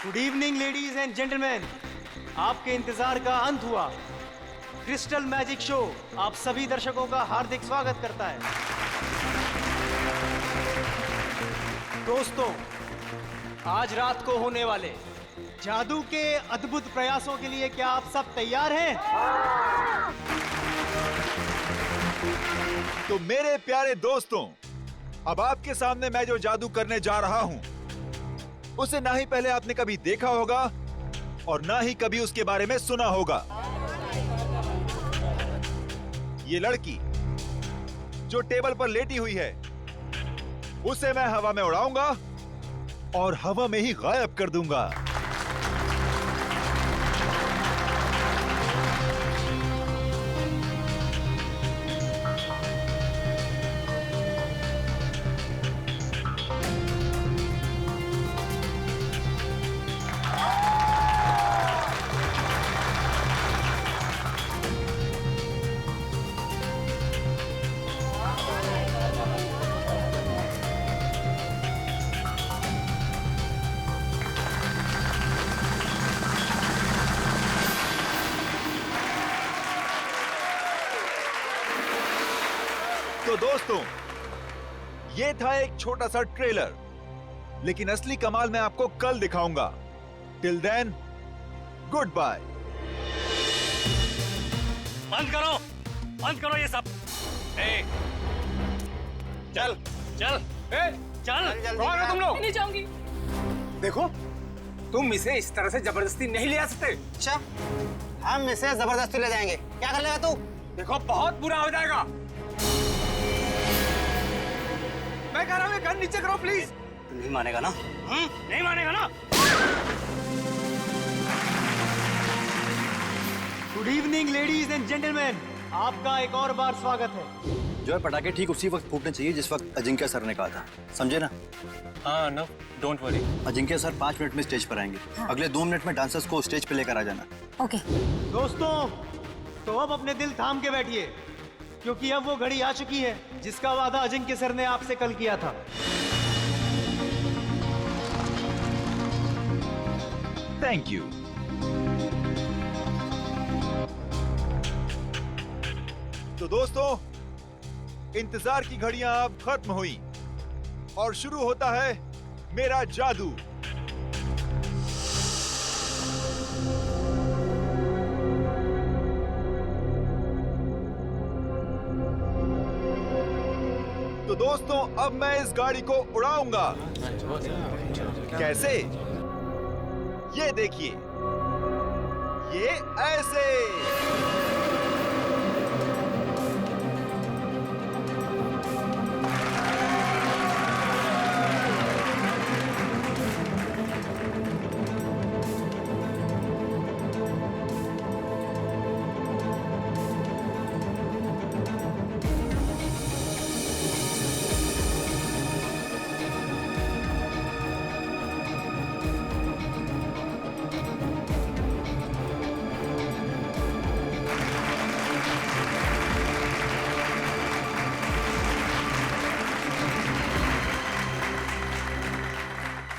Good evening ladies and gentleman, आपके इंतजार का अंत हुआ। क्रिस्टल मैजिक शो आप सभी दर्शकों का हार्दिक स्वागत करता है। दोस्तों, आज रात को होने वाले जादू के अद्भुत प्रयासों के लिए क्या आप सब तैयार हैं? तो मेरे प्यारे दोस्तों, अब आपके सामने मैं जो जादू करने जा रहा हूं उसे ना ही पहले आपने कभी देखा होगा और ना ही कभी उसके बारे में सुना होगा। ये लड़की जो टेबल पर लेटी हुई है उसे मैं हवा में उड़ाऊंगा और हवा में ही गायब कर दूंगा। तो दोस्तों, ये था एक छोटा सा ट्रेलर, लेकिन असली कमाल मैं आपको कल दिखाऊंगा। Till then, goodbye. बंद करो ये सब। चल चल चल, कौन हो तुम लोग? नहीं जाऊंगी। देखो, तुम इसे इस तरह से जबरदस्ती नहीं ले आ सकते। अच्छा, हम इसे जबरदस्ती ले जाएंगे। क्या कर लेगा तू? देखो, बहुत बुरा हो जाएगा। मैं कह रहा हूँ, ये गन नीचे करो प्लीज। नहीं मानेगा ना? नहीं मानेगा ना? Good evening ladies and gentleman, आपका एक और बार स्वागत है। जो है पटाखे ठीक उसी वक्त फूटने चाहिए जिस वक्त अजिंक्य सर ने कहा था, समझे ना? हाँ, no, don't worry. Ajinkya sir 5 minute में स्टेज पर आएंगे। अगले 2 मिनट में डांसर्स को स्टेज पे लेकर आ जाना। ओके। दोस्तों, तो अब अपने दिल थाम के बैठिए, क्योंकि अब वो घड़ी आ चुकी है जिसका वादा अजिंक्य सर ने आपसे कल किया था। Thank you. तो दोस्तों, इंतजार की घड़ियां अब खत्म हुई और शुरू होता है मेरा जादू। तो दोस्तों, अब मैं इस गाड़ी को उड़ाऊंगा। कैसे? ये देखिए, ये ऐसे।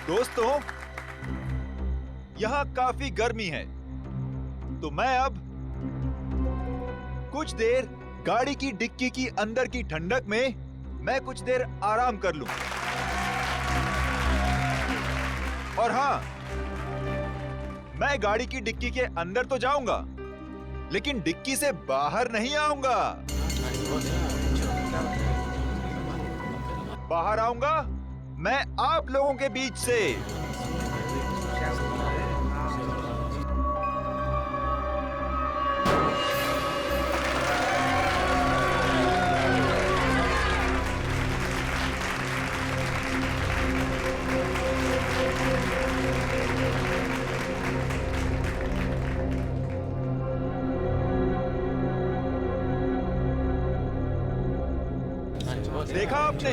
दोस्तों, यहां काफी गर्मी है, तो मैं अब कुछ देर गाड़ी की डिक्की की अंदर की ठंडक में मैं कुछ देर आराम कर लूं। और हां, मैं गाड़ी की डिक्की के अंदर तो जाऊंगा, लेकिन डिक्की से बाहर नहीं आऊंगा। बाहर आऊंगा मैं आप लोगों के बीच से। देखा आपने,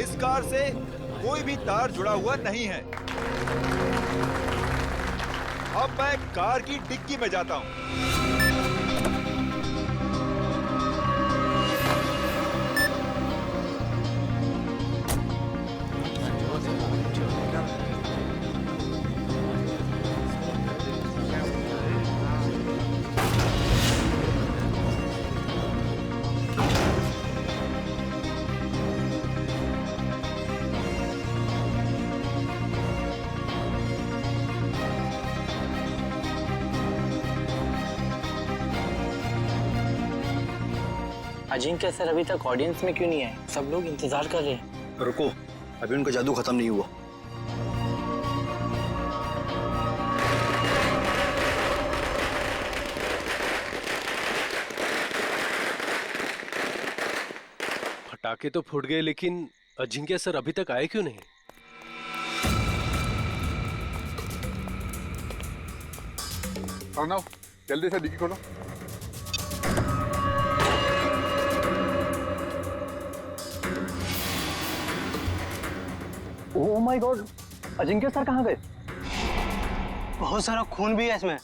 इस कार से कोई भी तार जुड़ा हुआ नहीं है। अब मैं कार की डिक्की में जाता हूं। अजिंक्य सर अभी तक ऑडियंस में क्यों नहीं आए? सब लोग इंतजार कर रहे हैं। रुको, अभी उनका जादू खत्म नहीं हुआ। पटाखे तो फूट गए, लेकिन अजिंक्य सर अभी तक आए क्यों नहीं? अर्णव, जल्दी से डिक्की खोलो। Oh my God, Ajinkya sir कहाँ गए? बहुत सारा खून भी है इसमें।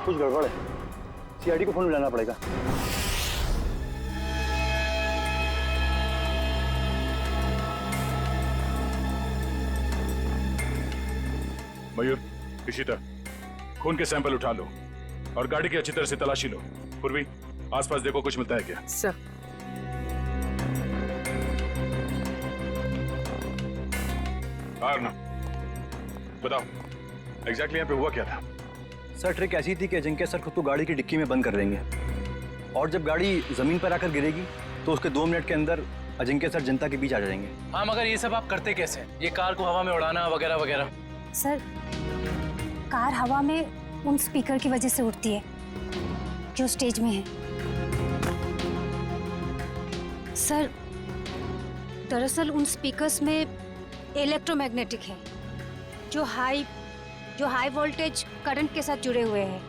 कुछ गड़बड़ है, सीआईडी को फोन मिलाना पड़ेगा। मयूर, इशिता, खून के सैंपल उठा लो और गाड़ी की अच्छी तरह से तलाशी लो। पूर्वी, आसपास देखो कुछ मिलता है क्या? सर। आर्ना, बताओ एग्जैक्टली यहाँ पे हुआ क्या था? सर, ट्रिक ऐसी थी कि अजिंक्य सर खुद को गाड़ी की डिक्की में बंद कर देंगे और जब गाड़ी जमीन पर आकर गिरेगी तो उसके 2 मिनट के अंदर अजिंक्य सर जनता के बीच आ जाएंगे। हाँ, मगर ये सब आप करते कैसे? ये कार को हवा में उड़ाना वगैरह वगैरह। सर, कार हवा में उन स्पीकर की वजह से उड़ती है जो स्टेज में है। सर, दरअसल उन स्पीकर्स में इलेक्ट्रोमैग्नेटिक है जो हाई वोल्टेज करंट के साथ जुड़े हुए हैं।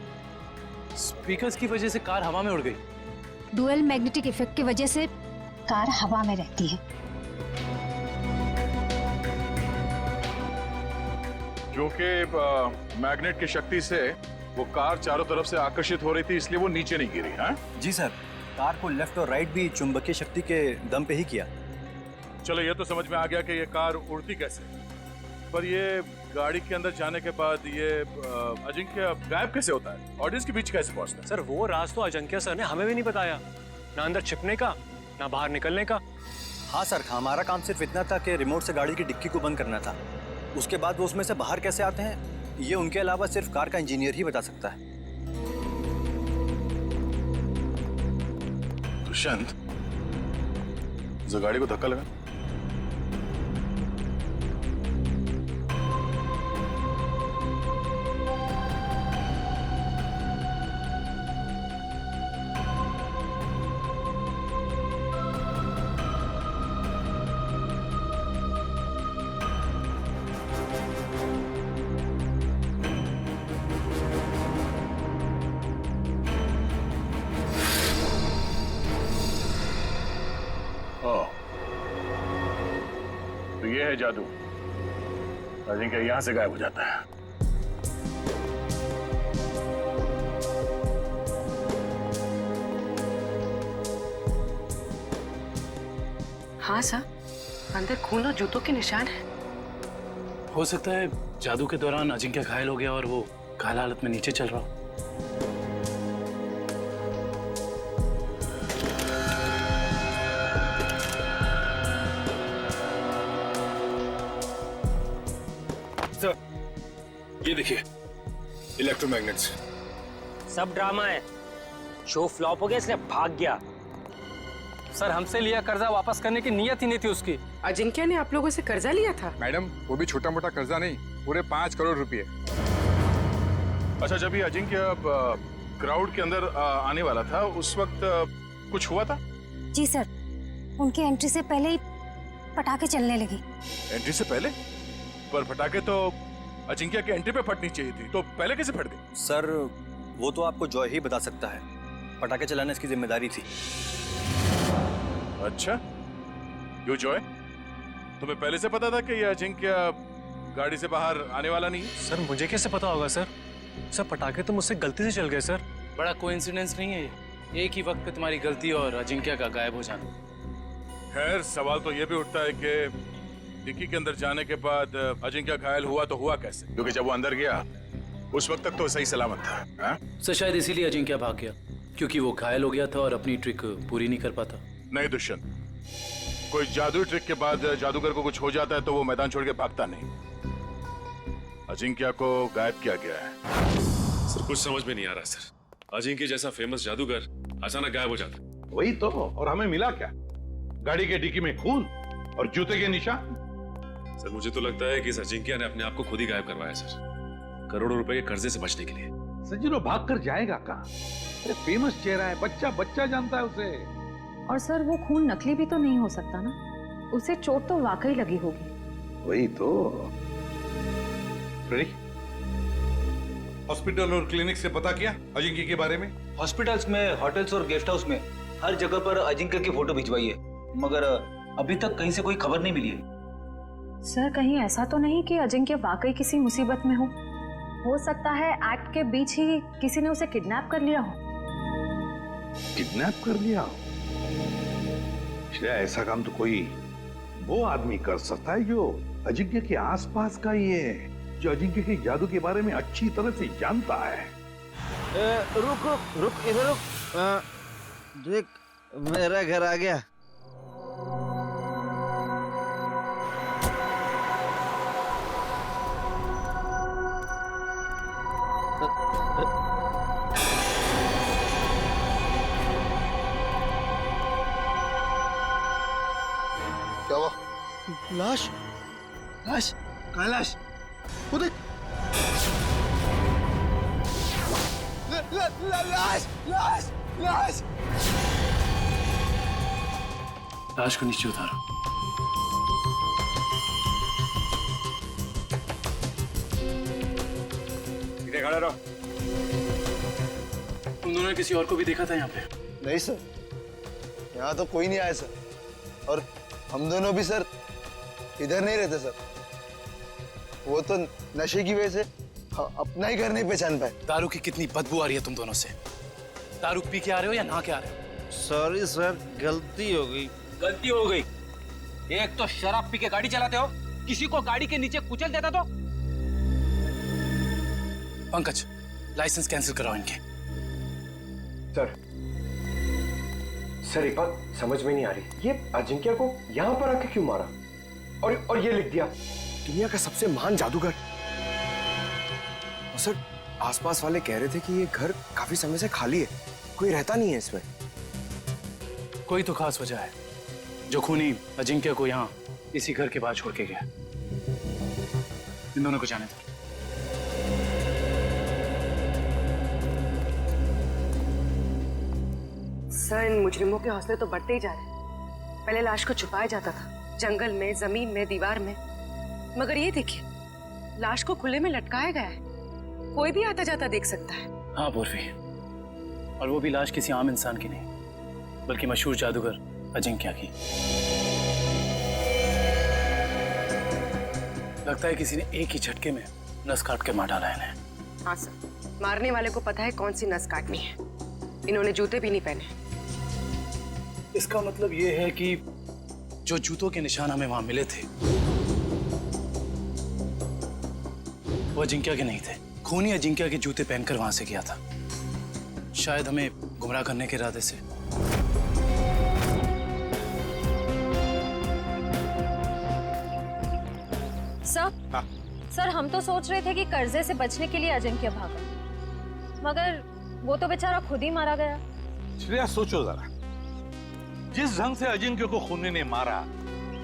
स्पीकर्स की वजह से कार हवा में उड़ गई। डुअल मैग्नेटिक इफेक्ट की वजह से कार हवा में रहती है। क्योंकि मैग्नेट की शक्ति से वो कार चारों तरफ से आकर्षित हो रही थी, इसलिए वो नीचे नहीं गिरी। हाँ जी सर, कार को लेफ्ट और राइट भी चुंबकीय शक्ति के दम पे ही किया। चलो, ये तो समझ में आ गया कि ये कार उड़ती कैसे, पर ये गाड़ी के अंदर जाने के बाद ये अजिंक्य गायब कैसे होता है? ऑडियंस के बीच कैसे पहुंचता है? सर, वो राज तो अजिंक्य सर ने हमें भी नहीं बताया, ना अंदर छिपने का ना बाहर निकलने का। हाँ सर, हमारा काम सिर्फ इतना था कि रिमोट से गाड़ी की डिक्की को बंद करना था। उसके बाद वो उसमें से बाहर कैसे आते हैं, ये उनके अलावा सिर्फ कार का इंजीनियर ही बता सकता है। दुष्यंत, जो गाड़ी को धक्का लगा। तो ये है जादू। अजिंक्य यहां से गायब हो जाता है। हाँ सर, अंदर खून और जूतों के निशान है। हो सकता है जादू के दौरान अजिंक्य घायल हो गया और वो घायल हालत में नीचे चल रहा हो। सर, ये देखिए, इलेक्ट्रोमैग्नेट्स। सब ड्रामा है। शो फ्लॉप हो गया इसलिए भाग गया। सर, हमसे लिया कर्जा वापस करने की नीयत ही नहीं थी उसकी। अजिंक्य ने आप लोगों से कर्जा लिया था? मैडम, वो भी छोटा मोटा कर्जा नहीं, पूरे 5 करोड़ रुपए। अच्छा, जब ये अजिंक्य क्राउड के अंदर आने वाला था, उस वक्त कुछ हुआ था? जी सर, उनकी एंट्री से पहले ही पटाखे चलने लगी। एंट्री से पहले? पर पटाखे तो अजिंक्य के एंट्री पे फटनी चाहिए थी, तो पहले कैसे फट गई? सर, वो तो आपको जॉय ही बता सकता है। पटाखे चलाना इसकी जिम्मेदारी थी। अच्छा, यू जॉय, तुम्हें पहले से पता था कि ये अजिंक्य गाड़ी से बाहर आने वाला नहीं है? सर, मुझे कैसे पता होगा सर? सर, पटाखे तो मुझसे गलती से चल गए सर। बड़ा कोइंसिडेंस नहीं है ये, एक ही वक्त पे तुम्हारी गलती और अजिंक्य का गायब हो जाना। खैर, सवाल तो ये भी उठता है कि डिक्की के अंदर जाने के बाद अजिंक्य घायल हुआ तो हुआ कैसे? क्योंकि जब वो अंदर गया उस वक्त तक तो सही सलामत था। हाँ? सर, शायद इसीलिए अजिंक्य भाग गया, क्योंकि वो घायल हो गया था और अपनी ट्रिक पूरी नहीं कर पाता। नहीं दुष्यंत, कोई जादू ट्रिक के बाद जादूगर को कुछ हो जाता है तो वो मैदान छोड़ के भागता नहीं। अजिंक्य को गायब किया गया है। सर, कुछ समझ में नहीं आ रहा सर। अजिंक्य जैसा फेमस जादूगर अचानक गायब हो जाता। वही तो। और हमें मिला क्या? गाड़ी के डिक्की में खून और जूते के निशान। सर मुझे तो लगता है कि इस अजिंक्य ने अपने आप को खुद ही गायब करवाया सर, करोड़ों रुपए के कर्जे से बचने के लिए। सचिन भाग कर जाएगा कहाँ? फेमस चेहरा है, बच्चा बच्चा जानता है उसे। और सर वो खून नकली भी तो नहीं हो सकता ना, उसे चोट तो वाकई लगी होगी। वही तो। रेडी? हॉस्पिटल और क्लिनिक से पता किया अजिंक्य के बारे में? हॉस्पिटल्स में, होटल्स और गेस्ट हाउस में हर जगह पर अजिंक्य की फोटो भिजवाई है, मगर अभी तक कहीं से कोई खबर नहीं मिली है। सर कहीं ऐसा तो नहीं कि अजिंक्य वाकई किसी मुसीबत में हो सकता है एक्ट के बीच ही किसी ने उसे किडनैप कर लिया हो। किडनैप कर लिया? श्रेया, ऐसा काम तो कोई वो आदमी कर सकता है जो अजिंक्य के आसपास का ही है, जो अजिंक्य के जादू के बारे में अच्छी तरह से जानता है। रुक रुक रुक, इधर रुक। देख, मेरा घर आ गया। क्या हुआ? लाश, लाश, कहाँ लाश? वो देख। लाश, लाश, लाश। लाश को नीचे उतारो। सीधे खड़े रहो। तुम दोनों ने किसी और को भी देखा था यहाँ पे? नहीं सर, यहाँ तो कोई नहीं आया सर, और हम दोनों भी सर इधर नहीं रहते सर। वो तो नशे की वजह से अपना ही घर नहीं पहचान पाए। दारू की कितनी बदबू आ रही है तुम दोनों से। दारू पी के आ रहे हो या नहा के आ रहे हो? सॉरी सर, गलती हो गई। गलती हो गई? एक तो शराब पी के गाड़ी चलाते हो, किसी को गाड़ी के नीचे कुचल देता तो। पंकज, लाइसेंस कैंसिल कराओ इनके। सर एक बात समझ में नहीं आ रही, ये अजिंक्य को यहाँ पर आके क्यों मारा? और ये लिख दिया दुनिया का सबसे महान जादूगर। और सर आसपास वाले कह रहे थे कि ये घर काफी समय से खाली है, कोई रहता नहीं है इसमें। कोई तो खास वजह है जो खूनी अजिंक्य को यहाँ इसी घर के बाहर छोड़ के गया। इन दोनों को जाने दो। सर इन मुजरिमों के हौसले तो बढ़ते ही जा रहे हैं। पहले लाश को छुपाया जाता था, जंगल में, जमीन में, दीवार में, मगर ये देखिए लाश को खुले में लटकाया गया है, कोई भी आता जाता देख सकता है। हाँ पूर्वी, और वो भी लाश किसी आम इंसान की नहीं, बल्कि मशहूर जादूगर अजिंक्य की। लगता है किसी ने एक ही झटके में नस काट के मार डाला इन्हें। हाँ सर, मारने वाले को पता है कौन सी नस काटनी है। इन्होंने जूते भी नहीं पहने। इसका मतलब ये है कि जो जूतों के निशान हमें वहां मिले थे वो अजिंक्य के नहीं थे। खूनी अजिंक्य के जूते पहनकर वहां से गया था, शायद हमें गुमराह करने के इरादे से। सर हम तो सोच रहे थे कि कर्जे से बचने के लिए अजिंक्य भागा, मगर वो तो बेचारा खुद ही मारा गया। श्रेया सोचो जरा, जिस ढंग से अजिंक्य को खूनी ने मारा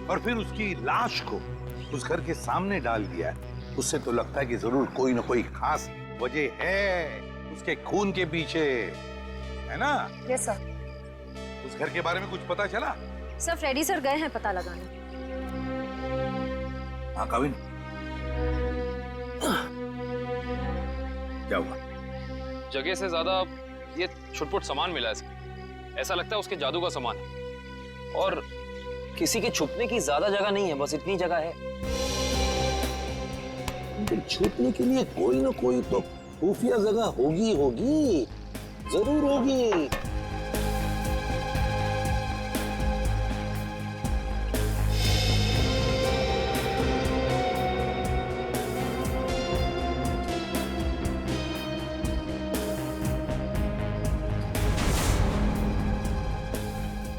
और फिर उसकी लाश को उस घर के सामने डाल दिया, उससे तो लगता है कि जरूर कोई ना कोई खास वजह है उसके खून के पीछे, है ना? Yes sir. उस घर के बारे में कुछ पता चला? सर फ्रेडी सर गए हैं पता लगाने। हाँ कविन, क्या हुआ? जगह से ज्यादा ये छुटपुट सामान मिला है इसमें। ऐसा लगता है उसके जादू का सामान है, और किसी के छुपने की ज्यादा जगह नहीं है, बस इतनी जगह है। छुपने के लिए कोई ना कोई तो खुफिया जगह होगी, जरूर होगी।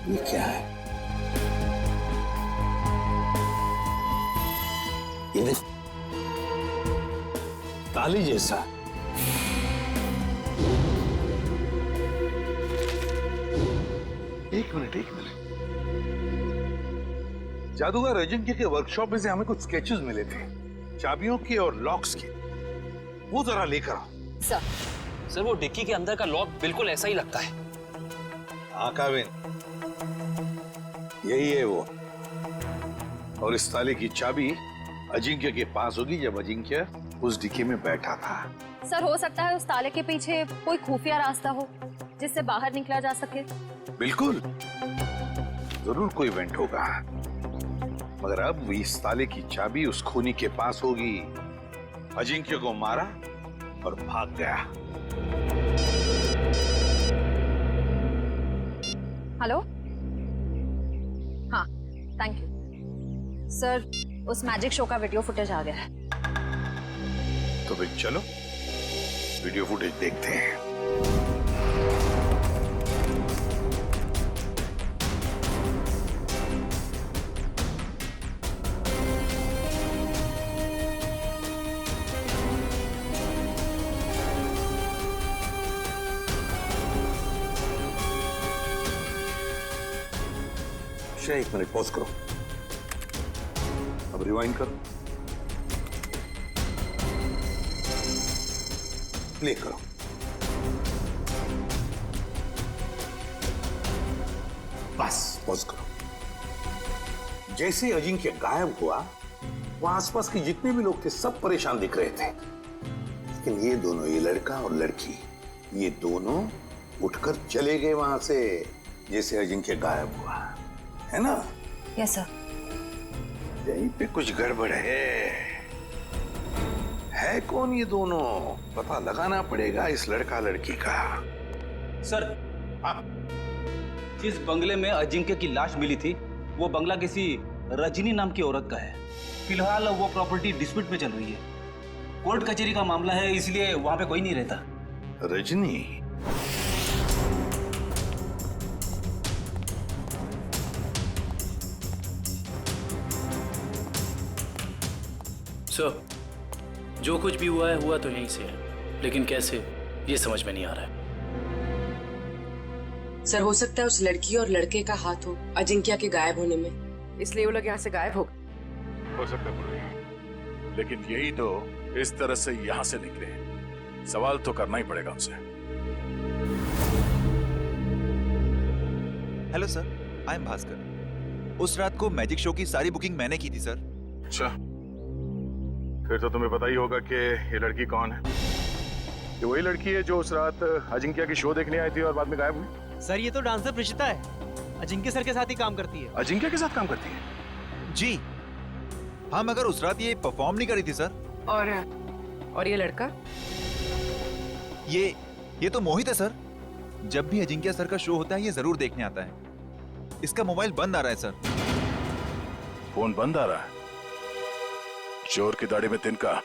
ये क्या है? ये देख, ताली जैसा। एक मिनट। जादूगर अजिंक्य के वर्कशॉप में से हमें कुछ स्केचेस मिले थे, चाबियों के और लॉक्स के। वो जरा लेकर आओ। सर वो डिक्की के अंदर का लॉक बिल्कुल ऐसा ही लगता है। हाँ काविन, यही है वो। और इस ताले की चाबी अजिंक्य के पास होगी जब अजिंक्य उस डिक्की में बैठा था। सर हो सकता है उस ताले के पीछे कोई खुफिया रास्ता हो जिससे बाहर निकला जा सके। बिल्कुल, जरूर कोई इवेंट होगा, मगर अब इस ताले की चाबी उस खूनी के पास होगी। अजिंक्य को मारा और भाग गया। हेलो, हाँ थैंक यू सर, उस मैजिक शो का वीडियो फुटेज आ गया है। तो फिर चलो वीडियो फुटेज देखते हैं। एक मिनट पॉज करो, अब रिवाइंड करो, प्ले करो। बस पॉज करो। जैसे अजिंक्य गायब हुआ, वहां आसपास के जितने भी लोग थे सब परेशान दिख रहे थे, लेकिन ये दोनों, ये लड़का और लड़की, ये दोनों उठकर चले गए वहां से जैसे अजिंक्य गायब हुआ, है ना? Yes sir. यहीं पे कुछ गड़बड़ है कौन ये दोनों? पता लगाना पड़ेगा इस लड़का लड़की का। सर, जिस बंगले में अजिंक्य की लाश मिली थी, वो बंगला किसी रजनी नाम की औरत का है। फिलहाल वो प्रॉपर्टी डिस्प्यूट में चल रही है, कोर्ट कचहरी का मामला है, इसलिए वहां पे कोई नहीं रहता। रजनी? सर, जो कुछ भी हुआ है हुआ तो यहीं से है, लेकिन कैसे ये समझ में नहीं आ रहा है। सर हो सकता है उस लड़की और लड़के का हाथ हो अजिंक्य के गायब होने में, इसलिए वो लोग यहाँ से गायब हो गए। हो सकता है, लेकिन यही तो इस तरह से यहाँ से निकले, सवाल तो करना ही पड़ेगा उनसे। Hello sir, I am Bhaskar. उस रात को मैजिक शो की सारी बुकिंग मैंने की थी सर। अच्छा, फिर तो तुम्हें पता ही होगा कि ये लड़की कौन है। ये वही लड़की है जो उस रात अजिंक्य की शो देखने आई थी और बाद में गायब हुई। सर ये तो डांसर प्रिशिता है, अजिंक्य सर के साथ ही काम करती है। अजिंक्य के साथ काम करती है? जी हाँ, मगर उस रात ये परफॉर्म नहीं करी थी सर। और ये लड़का? ये तो मोहित है सर। जब भी अजिंक्य सर का शो होता है ये जरूर देखने आता है। इसका मोबाइल बंद आ रहा है सर। फोन बंद आ रहा है? चोर की दाढ़ी में तिनका।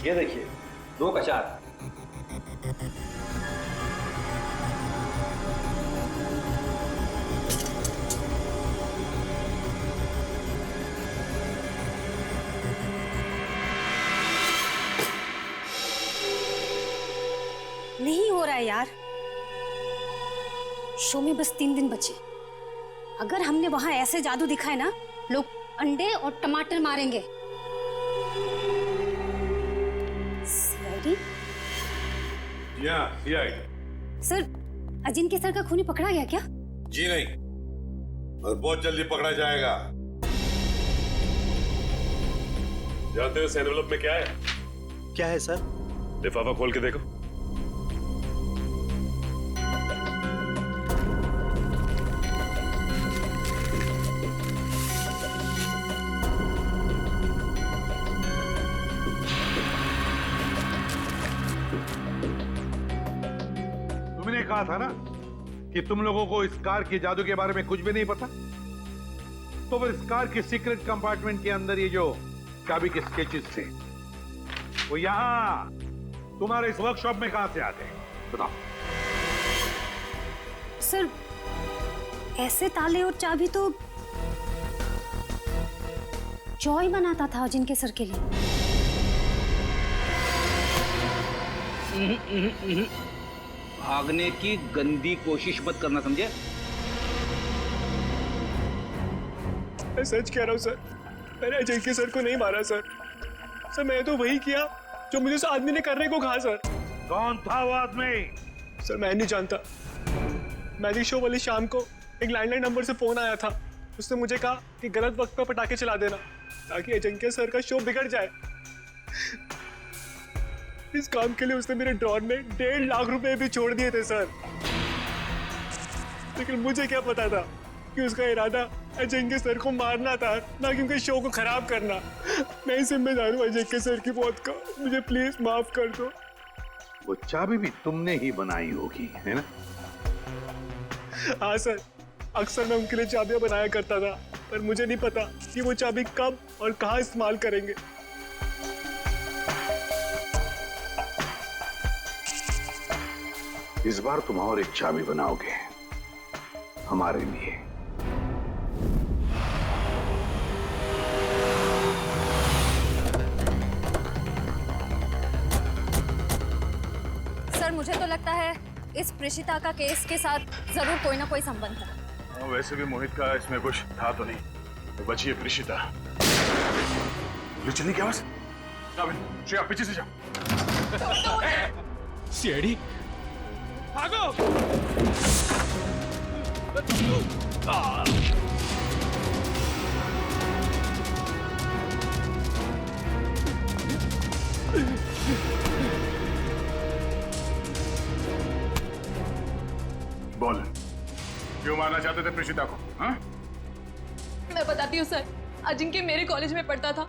ये देखिए, 2 का 4। नहीं हो रहा है यार। शो में बस 3 दिन बचे। अगर हमने वहां ऐसे जादू दिखाए ना, लोग अंडे और टमाटर मारेंगे। CID? CID. Sir, Ajinkya sir का खूनी पकड़ा गया क्या? जी नहीं, और बहुत जल्दी पकड़ा जाएगा। जानते हो इस एनवेलप में क्या है? क्या है सर? लिफाफा खोल के देखो। तुमने कहा था ना कि तुम लोगों को इस कार के जादू के बारे में कुछ भी नहीं पता, तो फिर इस कार के सीक्रेट कंपार्टमेंट के अंदर ये जो चाबी के स्केचेस थे, वो यहां तुम्हारे इस वर्कशॉप में कहां से आते हैं? बताओ। सर, ऐसे ताले और चाबी तो जॉय बनाता था अजिंक्य सर के लिए। भागने की गंदी कोशिश मत करना, समझे? मैं सच कह रहा हूँ सर, मैंने अजिंक्य सर को नहीं मारा सर। सर मैं तो वही किया जो मुझे उस आदमी ने करने को कहा सर। कौन था वो आदमी? सर मैं नहीं जानता। मैजिक शो वाली शाम को एक लैंडलाइन नंबर से फोन आया था। उसने मुझे कहा कि गलत वक्त पर पटाखे चला देना ताकि अजिंक्य सर का शो बिगड़ जाए। इस काम के लिए उसने मेरे ड्रॉर में 1.5 लाख रुपए भी छोड़ दिए थे सर। लेकिन मुझे क्या पता था कि उसका इरादा अजिंक्य सर को मारना था, ना कि उनके शो को खराब करना। मैं ही जिम्मेदार हूँ अजिंक्य सर की मौत का। मुझे प्लीज माफ कर दो। वो चाबी भी तुमने ही बनाई होगी, है ना? हाँ सर, अक्सर मैं उनके लिए चाबियां बनाया करता था, पर मुझे नहीं पता कि वो चाबी कब और कहाँ इस्तेमाल करेंगे। इस बार तुम और एक चाबी बनाओगे हमारे लिए। सर मुझे तो लगता है इस प्रिशिता का केस के साथ जरूर कोई ना कोई संबंध है। वैसे भी मोहित का इसमें कुछ था तो नहीं, तो बचिए प्रिशिता। चलिए क्या बस? श्रेया पीछे से जाओ। सीआईडी भागो! बोल, क्यों मारना चाहते थे प्रिशिता को? हाँ? मैं बताती हूँ सर, अजिंक्य मेरे कॉलेज में पढ़ता था,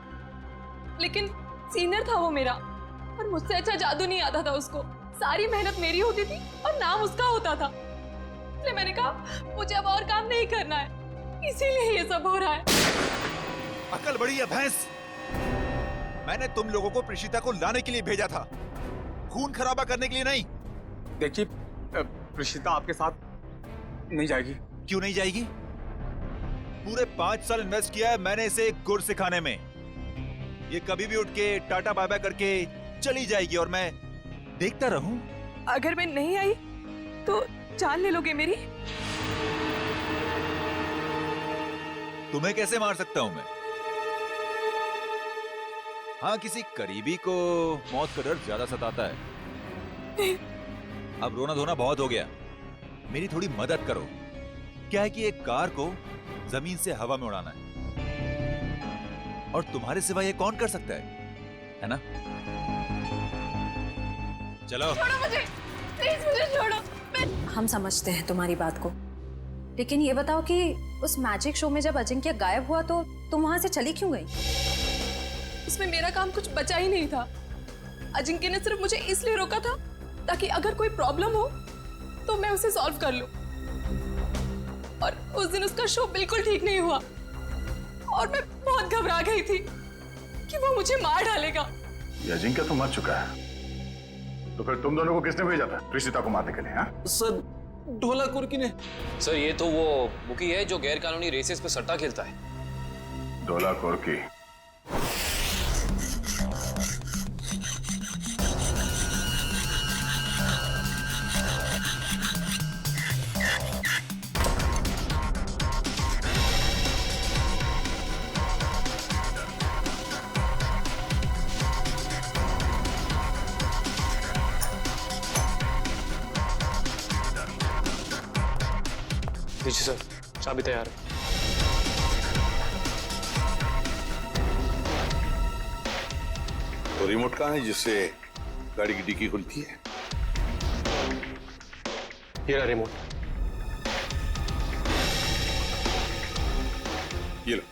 लेकिन सीनियर था वो मेरा, और मुझसे अच्छा जादू नहीं आता था उसको। सारी मेहनत मेरी होती थी और नाम उसका होता था। इसलिए मैंने कहा मुझे अब और काम नहीं करना है, इसीलिए ये सब हो रहा है। अकल बड़ी है भैंस। मैंने तुम लोगों को प्रिशिता को लाने के लिए भेजा था, खून खराबा करने के लिए नहीं। देखिए प्रिशिता आपके साथ नहीं जाएगी। क्यों नहीं जाएगी? पूरे 5 साल इन्वेस्ट किया है मैंने इसे गुर सिखाने में। ये कभी भी उठ के टाटा बाय बाय करके चली जाएगी और मैं देखता रहूं। अगर मैं नहीं आई तो जान ले लोगे मेरी? तुम्हें कैसे मार सकता हूं मैं? हाँ, किसी करीबी को मौत का डर ज्यादा सताता है। अब रोना धोना बहुत हो गया, मेरी थोड़ी मदद करो। क्या है कि एक कार को जमीन से हवा में उड़ाना है, और तुम्हारे सिवा ये कौन कर सकता है ना? चलो छोड़ो मुझे, प्लीज मुझे छोड़ो। हम समझते हैं तुम्हारी बात को, लेकिन ये बताओ कि उस मैजिक शो में जब अजिंक्य गायब हुआ तो तुम वहां से चली क्यों गई? उसमें मेरा काम कुछ बचा ही नहीं था। अजिंक्य ने सिर्फ मुझे इसलिए रोका था ताकि अगर कोई प्रॉब्लम हो तो मैं उसे सॉल्व कर लूं। और उस दिन उसका शो बिल्कुल ठीक नहीं हुआ और मैं बहुत घबरा गई थी कि वो मुझे मार डालेगा। ये अजिंक्य तो मर चुका है, तो फिर तुम दोनों को किसने भेजा था प्रिशिता को मारने के लिए? हाँ? सर ढोला कुर्की ने। सर ये तो वो बुकी है जो गैर कानूनी रेसेस पे सट्टा खेलता है। ढोला कुर्की? जी सर, चाबी तैयार है। तो रिमोट कहाँ है जिससे गाड़ी की डिक्की खुलती है? ये रहा रिमोट। ये लो।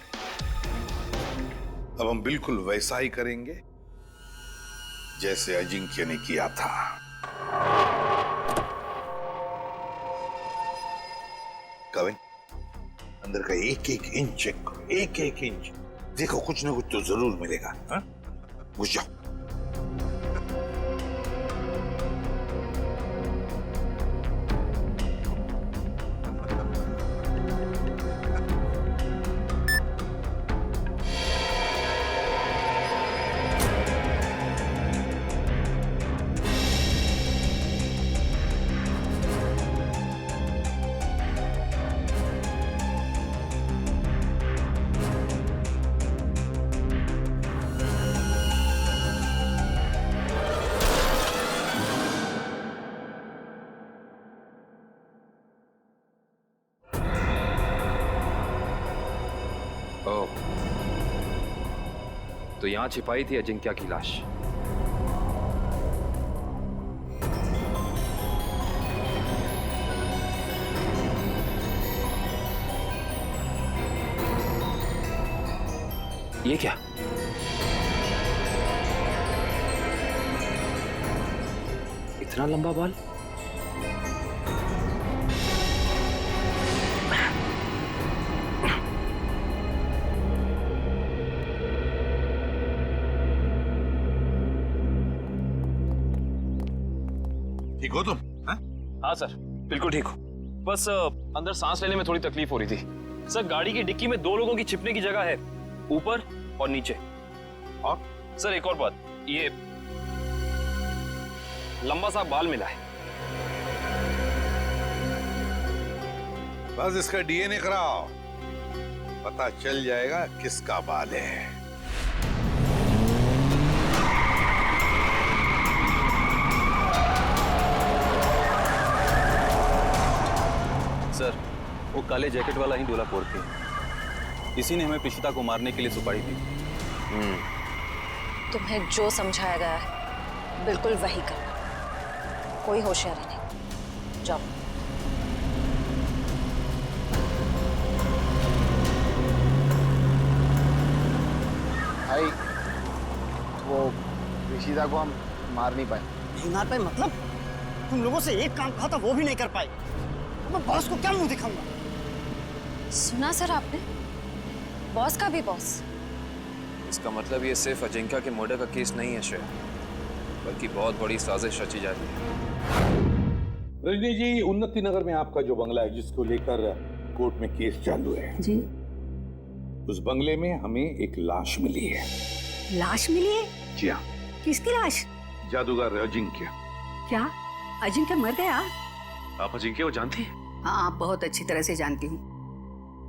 अब हम बिल्कुल वैसा ही करेंगे जैसे अजिंक्य ने किया था। कविन, अंदर का एक एक इंच चेक करो, एक एक इंच। देखो कुछ ना कुछ तो जरूर मिलेगा। हाँ? घुस जाओ। तो यहाँ छिपाई थी अजिंक्या की लाश। ये क्या? इतना लंबा बाल? ठीक हो तुम? हाँ सर, बिल्कुल ठीक हूँ। बस अंदर सांस लेने में थोड़ी तकलीफ हो रही थी। सर, गाड़ी की डिक्की में 2 लोगों की छिपने की जगह है, ऊपर और नीचे। और सर एक और बात, ये लंबा सा बाल मिला है। बस इसका डीएनए कराओ, पता चल जाएगा किसका बाल है। सर, वो काले जैकेट वाला ही डोलापोर थे। इसी ने हमें प्रीशिता को मारने के लिए सुपारी दी। तुम्हें जो समझाया गया है बिल्कुल वही करना, कोई होशियारी नहीं। जाओ। भाई, वो ऋषिता को हम मार नहीं पाए। नहीं मार पाए मतलब? तुम लोगों से एक काम कहा था वो भी नहीं कर पाए। मैं बॉस को क्या मुंह दिखाऊंगा? सुना सर आपने? बॉस का भी बॉस। इसका मतलब ये सिर्फ अजिंक्या के मर्डर का केस नहीं है श्रेया, बल्कि बहुत बड़ी साजिश रची जा रही है। रजनी जी, उन्नति नगर में आपका जो बंगला है जिसको लेकर कोर्ट में केस चालू है जी, उस बंगले में हमें एक लाश मिली है। लाश मिली है? जी हाँ। किसकी लाश? जादूगर अजिंक्य। क्या अजिंक्य मर गया? आप अजिंक्य को जानती हैं? हाँ, बहुत अच्छी तरह से जानती हूँ।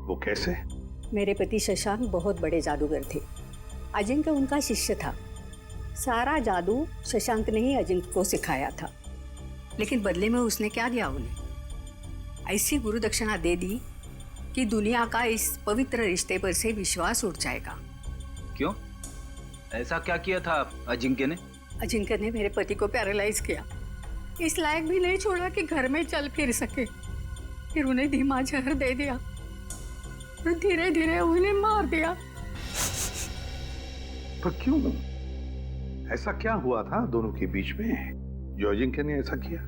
वो कैसे? मेरे पति शशांक बहुत बड़े जादूगर थे। अजिंक्य उनका शिष्य था। सारा जादू शशांक ने ही अजिंक्य को सिखाया था, लेकिन बदले में उसने क्या दिया उन्हें? ऐसी गुरु दक्षिणा दे दी कि दुनिया का इस पवित्र रिश्ते पर से विश्वास उठ जाएगा। क्यों? ऐसा क्या किया था अजिंक्य ने? अजिंक्य ने मेरे पति को पैरालाइज किया, इस लायक भी नहीं छोड़ा कि घर में चल फिर सके। फिर उन्हें धीमा जहर दे दिया और धीरे धीरे उन्हें मार दिया। पर क्यों? ऐसा क्या हुआ था दोनों के बीच में जो अजिंक्य ने ऐसा किया?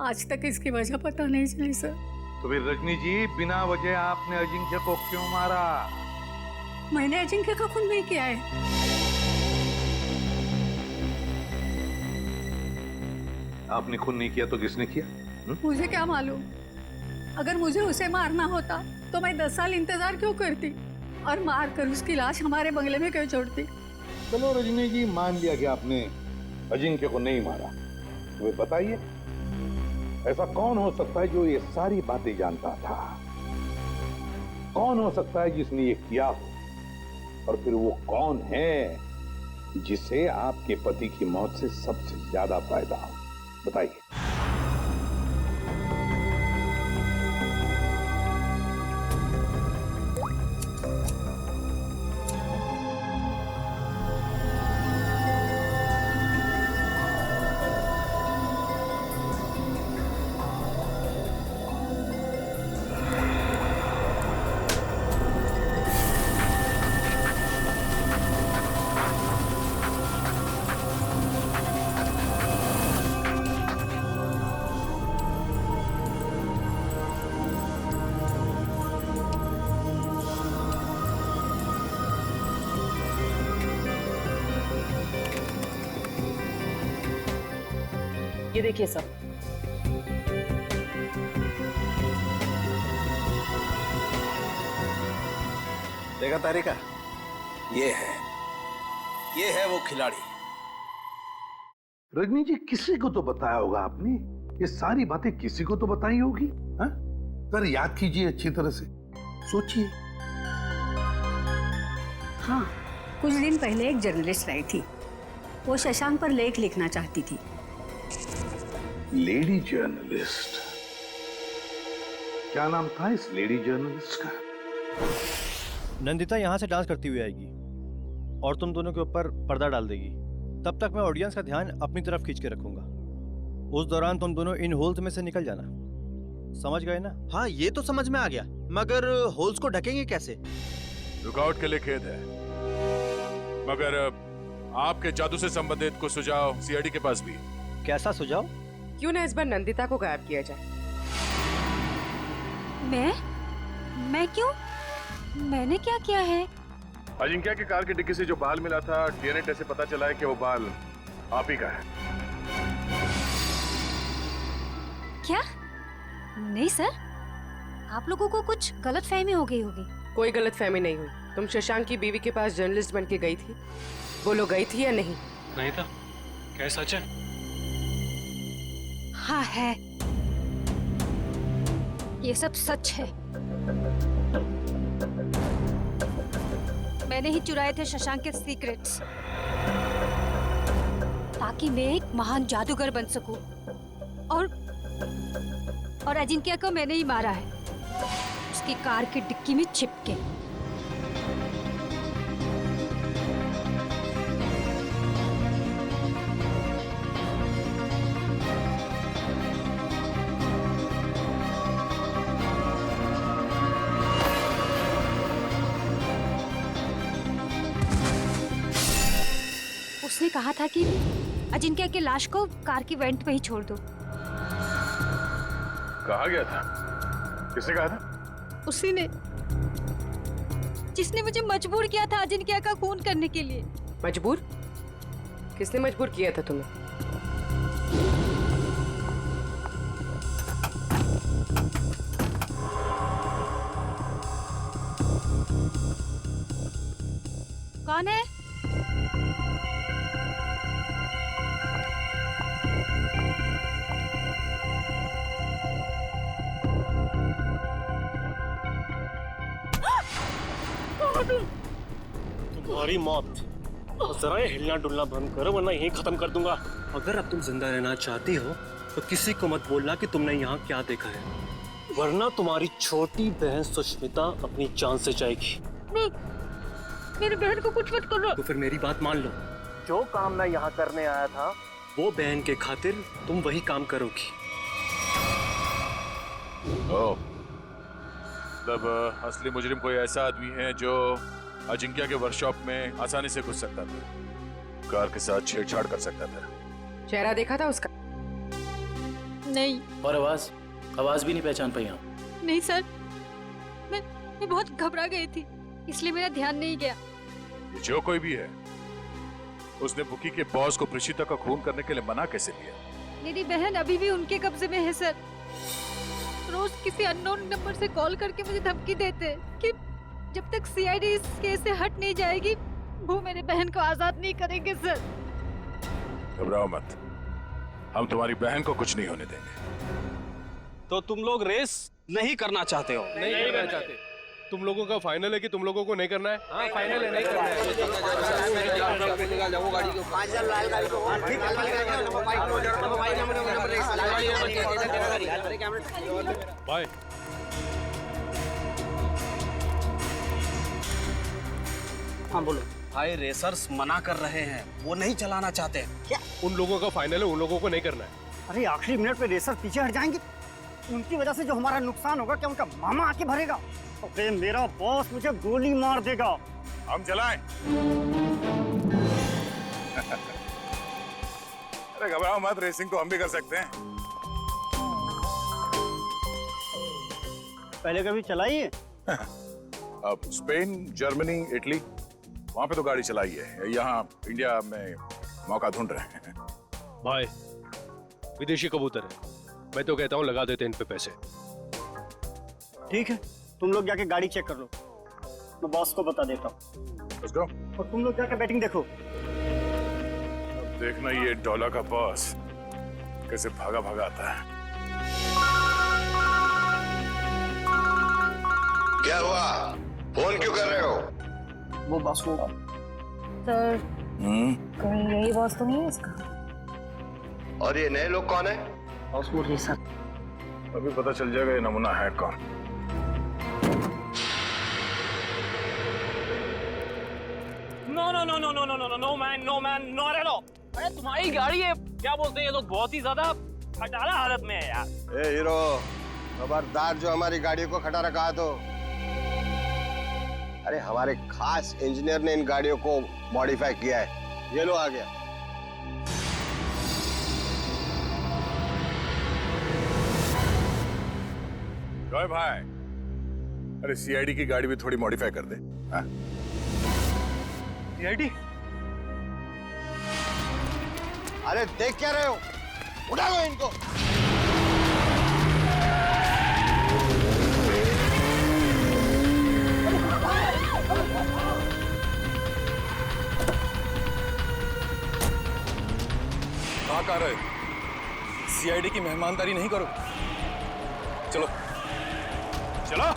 आज तक इसकी वजह पता नहीं चली सर। तो फिर रजनी जी, बिना वजह आपने अजिंक्य को क्यों मारा? मैंने अजिंक्य का खून नहीं किया है। आपने खून नहीं किया तो किसने किया? मुझे क्या मालूम? अगर मुझे उसे मारना होता तो मैं 10 साल इंतजार क्यों करती और मार कर उसकी लाश हमारे बंगले में क्यों छोड़ती? चलो रजनी जी, मान लिया कि आपने अजिंक्य को नहीं मारा। तो बताइए, ऐसा कौन हो सकता है जो ये सारी बातें जानता था? कौन हो सकता है जिसने ये किया हो? और फिर वो कौन है जिसे आपके पति की मौत से सबसे ज्यादा फायदा हो? बताइए। ये देखिए सब। देखा तारिका? ये है वो खिलाड़ी। रजनी जी, किसी को तो बताया होगा आपने। ये सारी बातें किसी को तो बताई होगी। हाँ? जरा याद कीजिए अच्छी तरह से, सोचिए। हाँ, कुछ दिन पहले एक जर्नलिस्ट आई थी। वो शशांक पर लेख लिखना चाहती थी। Lady journalist? क्या नाम था इस लेडी जर्नलिस्ट का? नंदिता यहाँ से डांस करती हुई आएगी। और तुम दोनों के ऊपर पर्दा डाल देगी। तब तक मैं ऑडियंस का ध्यान अपनी तरफ खींच के रखूंगा। उस दौरान तुम दोनों इन होल्स में से निकल जाना। समझ गए ना? हाँ, ये तो समझ में आ गया, मगर होल्स को ढकेंगे कैसे? रुकावट के लिए खेद है, मगर आपके जादू से संबंधित कुछ सुझाव सीआईडी के पास भी। कैसा सुझाव? क्यों ना इस बार नंदिता को गायब किया जाए? मैं क्यों? मैंने क्या किया है? अजिंक्य की कार की डिक्की से जो बाल मिला था, डीएनए टेस्ट से पता चला है कि वो बाल आप ही का है। क्या? नहीं सर, आप लोगों को कुछ गलतफहमी हो गई होगी। कोई गलतफहमी नहीं हुई। तुम शशांक की बीवी के पास जर्नलिस्ट बन के गई थी, बोलो गई थी या नहीं? नहीं था। क्या सच है? हाँ है, ये सब सच है। मैंने ही चुराए थे शशांक के सीक्रेट्स, ताकि मैं एक महान जादूगर बन सकूं। और अजिंक्य को मैंने ही मारा है, उसकी कार की डिक्की में छिप के। उसने कहा था कि अजिंक्य की लाश को कार की वेंट पे ही छोड़ दो। कहा गया था? किसने कहा था? उसी ने, जिसने मुझे मजबूर किया था अजिंक्य का खून करने के लिए। मजबूर? किसने मजबूर किया था तुम्हें? कौन है? तुम्हारी मौत। जरा ये हिलना डुलना बंद करो, वरना यहीं खत्म कर दूंगा। अगर अब तुम जिंदा रहना चाहती हो तो किसी को मत बोलना कि तुमने यहाँ क्या देखा है, वरना तुम्हारी छोटी बहन सुष्मिता अपनी जान से जाएगी। मेरी बहन को कुछ मत करो। तो फिर मेरी बात मान लो। जो काम मैं यहाँ करने आया था, वो बहन के खातिर तुम वही काम करोगी। तब असली मुजरिम कोई ऐसा आदमी है जो अजिंक्य के वर्कशॉप में आसानी से घुस सकता था, कार के साथ छेड़छाड़ कर सकता था। चेहरा देखा था उसका? नहीं। और आवाज भी नहीं पहचान पाई आप? नहीं सर, मैं बहुत घबरा गई थी, इसलिए मेरा ध्यान नहीं गया। जो कोई भी है, उसने बुकी के बॉस को प्रीशिता का खून करने के लिए मना कैसे किया? मेरी बहन अभी भी उनके कब्जे में है सर। रोज किसी अननोन नंबर से कॉल करके मुझे धमकी देते कि जब तक सीआईडी इस केस से हट नहीं जाएगी, वो मेरे बहन को आजाद नहीं करेंगे सर। घबराओ मत, हम तुम्हारी बहन को कुछ नहीं होने देंगे। तो तुम लोग रेस नहीं करना चाहते हो? नहीं करना चाहते। तुम लोगों का फाइनल है कि तुम लोगों को नहीं करना है? हाँ, फाइनल है, नहीं करना है। बाय। हाँ बोलो। भाई, रेसर्स मना कर रहे हैं, वो नहीं चलाना चाहते। क्या? उन लोगों का फाइनल है, उन लोगों को नहीं करना है। अरे आखिरी मिनट पे रेसर पीछे हट जाएंगे, उनकी वजह से जो हमारा नुकसान होगा, क्या उनका मामा आके भरेगा? अरे मेरा बॉस मुझे गोली मार देगा। हम चलाएं? अरे घबराओ मत, रेसिंग तो हम भी कर सकते हैं। पहले कभी चलाई है? अब स्पेन, जर्मनी, इटली, वहां पे तो गाड़ी चलाई है। यहाँ इंडिया में मौका ढूंढ रहे हैं। भाई, विदेशी कबूतर है, मैं तो कहता हूँ लगा देते इन पे पैसे। ठीक है, तुम लोग जाके गाड़ी चेक कर लो, मैं बॉस को बता देता हूँ। Let's go. और तुम लोग जाके बैटिंग देखो। देखना ये डॉला का बॉस कैसे भागा भागा आता है। क्या हुआ? फोन क्यों कर रहे हो? वो बॉस को। सर, कहीं यही बॉस तो नहीं है इसका? और ये नए लोग कौन है? बॉस वो रेसर। अभी पता चल जाएगा ये नमूना है कौन। No no no no no no no no man not at all. अरे तुम्हारी गाड़ी है, क्या बोलते हैं ये लोग, बहुत ही ज्यादा खटारा हालत में है यार। ए हीरो, खबरदार जो हमारी गाड़ियों को खटारा कहा तो। अरे हमारे खास इंजीनियर ने इन गाड़ियों को मॉडिफाई किया है। ये लो आ गया। जॉय भाई, अरे सीआईडी की गाड़ी भी थोड़ी मॉडिफाई कर दे। हाँ? सीआईडी? अरे देख क्या रहे हो, उठा लो इनको। कहाँ का रहे? सीआईडी की मेहमानदारी नहीं करो। चलो चलो।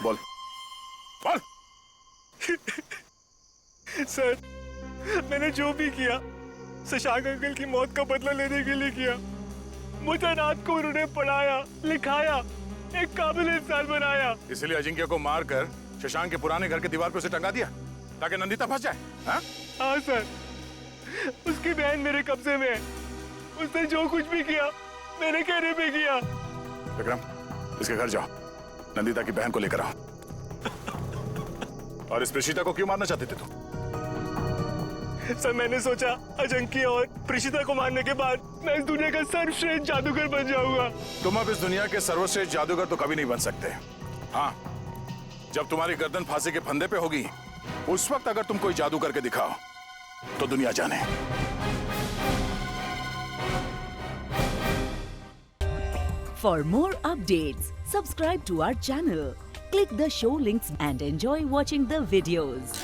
बोल बोल। सर, मैंने जो भी किया शशांक अंकल की मौत का बदला लेने के लिए किया। मुझे रात को उन्होंने पढ़ाया, लिखाया, एक काबिल इंसान बनाया। इसलिए अजिंक्य को मारकर शशांक के पुराने घर के दीवार पे उसे टंगा दिया ताकि नंदिता फंस जाए। हाँ? हाँ सर, उसकी बहन मेरे कब्जे में है। उसने जो कुछ भी किया मैंने कहने पे किया। विक्रम, इसके घर जाओ, नंदिता की बहन को लेकर आओ। और इस प्रीशिता को क्यों मारना चाहते थे तुम? सर, मैंने सोचा अजंकी और प्रीशिता को मारने के बाद मैं इस दुनिया का सर्वश्रेष्ठ जादूगर बन जाऊंगा। तुम अब इस दुनिया के सर्वश्रेष्ठ जादूगर तो कभी नहीं बन सकते। हाँ, जब तुम्हारी गर्दन फांसी के फंदे पे होगी, उस वक्त अगर तुम कोई जादू करके दिखाओ तो दुनिया जाने। For more updates, subscribe to our channel, click the show links and enjoy watching the videos.